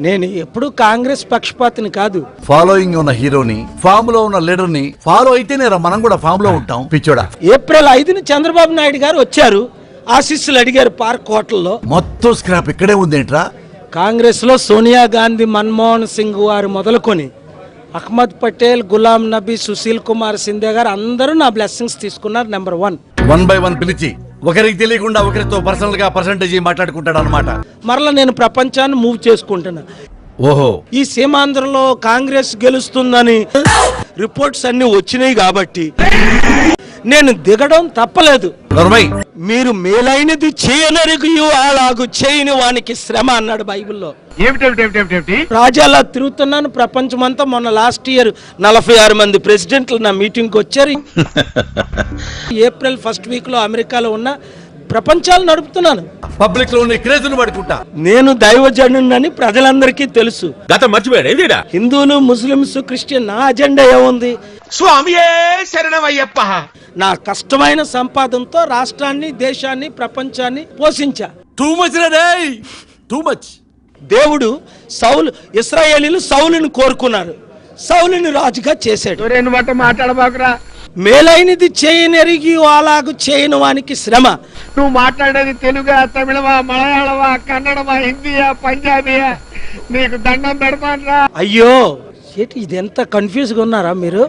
నేను ఎప్పుడు కాంగ్రెస్ పక్షపాతిని కాదు. ఫాలోయింగ్ ఉన్న హీరోని, ఫామ్ లో ఉన్న లీడర్ ని ఫాలో అయితేనే మనం కూడా ఫామ్ లో ఉంటాం. పిచ్చోడా, ఏప్రిల్ 5ని చంద్రబాబు నాయుడు గారు వచ్చారు, ఆశీస్సులు అడిగారు పార్క్ హోటల్లో. మొత్తం స్క్రాప్ ఇక్కడే ఉందేంట్రా? కాంగ్రెస్ లో సోనియా గాంధీ, మన్మోహన్ సింగ్ వారు మొదలుకొని అహ్మద్ పటేల్, గులాం నబీ, సుశీల్ కుమార్ సింధే గారు అందరూ నా బ్లెస్సింగ్స్ తీసుకున్నారు. నెంబర్ 1 1 by 1 పిలిచి ఒకరికి తెలియకుండా ఒకరితో పర్సనల్ గా పర్సంటేజ్ మాట్లాడుకుంటాడు అనమాట. మరలా నేను ప్రపంచాన్ని మూవ్ చేసుకుంటున్నా. ఓహో, ఈ సీమాంధ్రలో కాంగ్రెస్ గెలుస్తుందని రిపోర్ట్స్ అన్ని వచ్చినాయి కాబట్టి నేను దిగడం తప్పలేదు. మీరు మేలైనది చేయనరిగియు అలాగు చేయని వానికి శ్రమ అన్నాడు బైబిల్లో. రాజాలా తిరుగుతున్నాను ప్రపంచమంతా. మొన్న లాస్ట్ ఇయర్ 46 మంది ప్రెసిడెంట్లు నా మీటింగ్కి వచ్చారు. ఏప్రిల్ 1st వీక్ లో అమెరికాలో ఉన్న ప్రపంచాలు నడుపుతున్నాను. పబ్లిక్ లో క్రేజులు పడుకుంటా. నేను దైవజనుడని ప్రజలందరికీ తెలుసు. హిందువులు, ముస్లింస్, క్రిస్టియన్, నా అజెండా ఏముంది? స్వామియే శరణమయ్యప్ప. నా కష్టమైన సంపాదనతో రాష్ట్రాన్ని, దేశాన్ని, ప్రపంచాన్ని పోషించా. Too much. దేవుడు ఇశ్రాయేలీలు సౌలుని కోరుకున్నారు, సౌలుని రాజుగా చేశాడు. మాట్లాడబాకురా. మేలైనది చేయనెరిగి అలాగు చేయని వానికి శ్రమ. నువ్వు మాట్లాడేది తెలుగా, తమిళమా, మలయాళమా, కన్నడమా, హిందీయా, పంజాబీయా? నీకు దండం పెడతాను రా. అయ్యో, ఇది ఎంత కన్ఫ్యూజ్ గా ఉన్నారా మీరు?